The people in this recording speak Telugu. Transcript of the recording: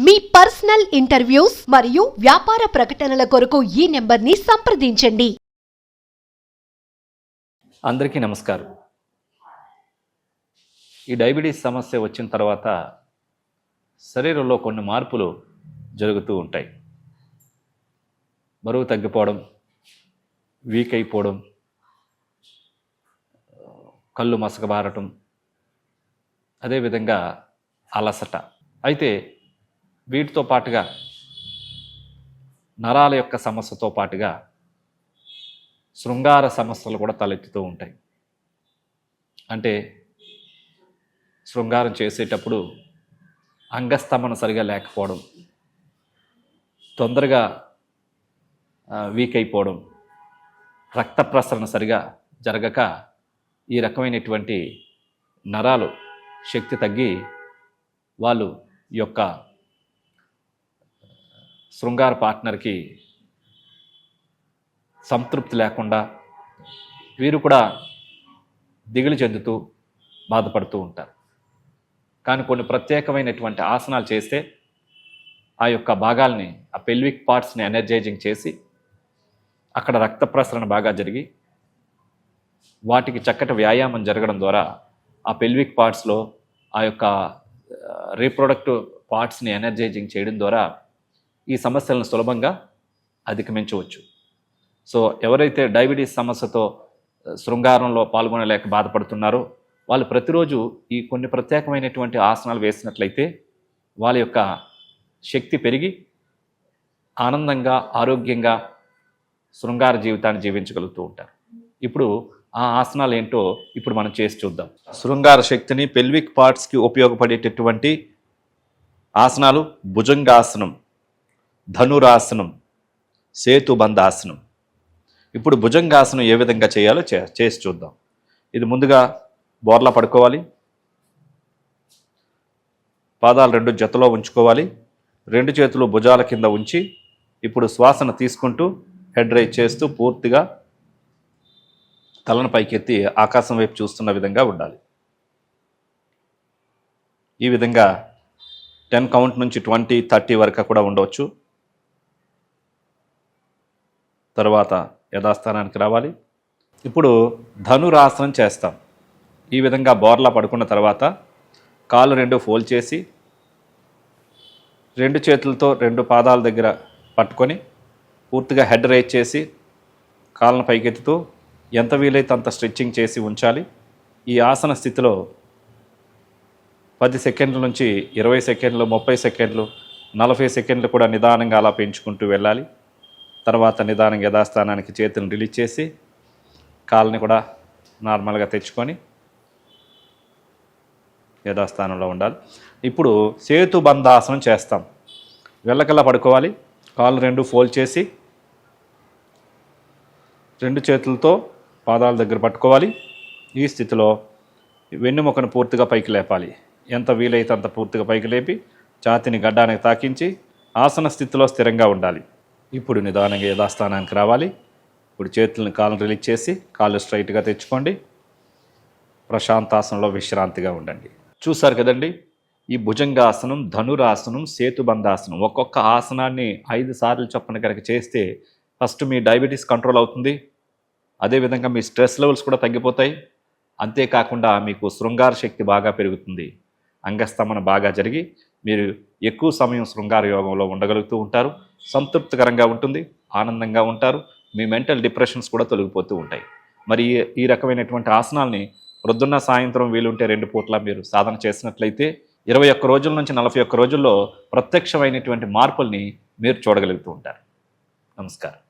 మీ పర్సనల్ ఇంటర్వ్యూస్ మరియు వ్యాపార ప్రకటనల కొరకు ఈ నెంబర్ని సంప్రదించండి. అందరికీ నమస్కారం. ఈ డయాబెటీస్ సమస్య వచ్చిన తర్వాత శరీరంలో కొన్ని మార్పులు జరుగుతూ ఉంటాయి. బరువు తగ్గిపోవడం, వీక్ అయిపోవడం, కళ్ళు మసకబారటం, అదేవిధంగా అలసట. అయితే వీటితో పాటుగా నరాల యొక్క సమస్యతో పాటుగా శృంగార సమస్యలు కూడా తలెత్తుతూ ఉంటాయి. అంటే శృంగారం చేసేటప్పుడు అంగస్తంభన సరిగా లేకపోవడం, తొందరగా వీక్ అయిపోవడం, రక్త ప్రసరణ సరిగా జరగక ఈ రకమైనటువంటి నరాలు శక్తి తగ్గి వాళ్ళు యొక్క శృంగార పార్ట్నర్కి సంతృప్తి లేకుండా వీరు కూడా దిగులు చెందుతూ బాధపడుతూ ఉంటారు. కానీ కొన్ని ప్రత్యేకమైనటువంటి ఆసనాలు చేస్తే ఆ యొక్క భాగాల్ని, ఆ పెల్విక్ పార్ట్స్ని ఎనర్జైజింగ్ చేసి అక్కడ రక్త ప్రసరణ బాగా జరిగి వాటికి చక్కటి వ్యాయామం జరగడం ద్వారా ఆ పెల్విక్ పార్ట్స్లో ఆ యొక్క రీప్రొడక్టివ్ పార్ట్స్ని ఎనర్జైజింగ్ చేయడం ద్వారా ఈ సమస్యలను సులభంగా అధిగమించవచ్చు. సో ఎవరైతే డయాబెటీస్ సమస్యతో శృంగారంలో పాల్గొనలేక బాధపడుతున్నారో వాళ్ళు ప్రతిరోజు ఈ కొన్ని ప్రత్యేకమైనటువంటి ఆసనాలు వేసినట్లయితే వాళ్ళ యొక్క శక్తి పెరిగి ఆనందంగా, ఆరోగ్యంగా శృంగార జీవితాన్ని జీవించగలుగుతూ ఉంటారు. ఇప్పుడు ఆ ఆసనాలు ఏంటో ఇప్పుడు మనం చేసి చూద్దాం. శృంగార శక్తిని పెల్విక్ పార్ట్స్కి ఉపయోగపడేటటువంటి ఆసనాలు భుజంగాసనం, ధనురాసనం, సేతుబంధాసనం. ఇప్పుడు భుజంగాసనం ఏ విధంగా చేయాలో చేసి చూద్దాం. ఇది ముందుగా బోర్లా పడుకోవాలి, పాదాలు రెండు జతలో ఉంచుకోవాలి, రెండు చేతులు భుజాల కింద ఉంచి ఇప్పుడు శ్వాసను తీసుకుంటూ హెడ్ రైజ్ చేస్తూ పూర్తిగా తలను పైకెత్తి ఆకాశం వైపు చూస్తున్న విధంగా ఉండాలి. ఈ విధంగా 10 కౌంట్ నుంచి 20, 30 వరకు కూడా ఉండవచ్చు. తర్వాత యథాస్థానానికి రావాలి. ఇప్పుడు ధనురాసనం చేస్తాం. ఈ విధంగా బోర్లా పడుకున్న తర్వాత కాళ్ళు రెండు ఫోల్డ్ చేసి రెండు చేతులతో రెండు పాదాల దగ్గర పట్టుకొని పూర్తిగా హెడ్ రైజ్ చేసి కాళ్ళను పైకెత్తుతూ ఎంత వీలైతే అంత స్ట్రెచ్చింగ్ చేసి ఉంచాలి. ఈ ఆసన స్థితిలో 10 సెకండ్ల నుంచి 20 సెకండ్లు, 30 సెకండ్లు, 40 సెకండ్లు కూడా నిదానంగా అలా పెంచుకుంటూ వెళ్ళాలి. తర్వాత నిదానంగా యథాస్థానానికి చేతులను రిలీజ్ చేసి కాళ్ళని కూడా నార్మల్గా తెచ్చుకొని యథాస్థానంలో ఉండాలి. ఇప్పుడు సేతుబంధాసనం చేస్తాం. వెళ్ళకల్లా పడుకోవాలి, కాళ్ళు రెండు ఫోల్డ్ చేసి రెండు చేతులతో పాదాల దగ్గర పట్టుకోవాలి. ఈ స్థితిలో వెన్నుముకను పూర్తిగా పైకి లేపాలి. ఎంత వీలైతే అంత పూర్తిగా పైకి లేపి ఛాతీని గడ్డానికి తాకించి ఆసన స్థితిలో స్థిరంగా ఉండాలి. ఇప్పుడు నిదానంగా యథాస్థానానికి రావాలి. ఇప్పుడు చేతులను కాళ్ళను రిలీజ్ చేసి కాళ్ళు స్ట్రైట్గా తెచ్చుకోండి. ప్రశాంతాసనంలో విశ్రాంతిగా ఉండండి. చూసారు కదండి, ఈ భుజంగాసనం, ధనురాసనం, సేతుబంధాసనం ఒక్కొక్క ఆసనాన్ని 5 సార్లు చొప్పున కనుక చేస్తే ఫస్ట్ మీ డయాబెటీస్ కంట్రోల్ అవుతుంది. అదేవిధంగా మీ స్ట్రెస్ లెవెల్స్ కూడా తగ్గిపోతాయి. అంతేకాకుండా మీకు శృంగార శక్తి బాగా పెరుగుతుంది. అంగస్తంభన బాగా జరిగి మీరు ఎక్కువ సమయం శృంగార యోగంలో ఉండగలుగుతూ ఉంటారు. సంతృప్తికరంగా ఉంటుంది, ఆనందంగా ఉంటారు. మీ మెంటల్ డిప్రెషన్స్ కూడా తొలగిపోతూ ఉంటాయి. మరి ఈ రకమైనటువంటి ఆసనాల్ని ప్రొద్దున్న, సాయంత్రం వీలుంటే 2 పూట్ల మీరు సాధన చేసినట్లయితే 21 రోజుల నుంచి 41 రోజుల్లో ప్రత్యక్షమైనటువంటి మార్పుల్ని మీరు చూడగలుగుతూ ఉంటారు. నమస్కారం.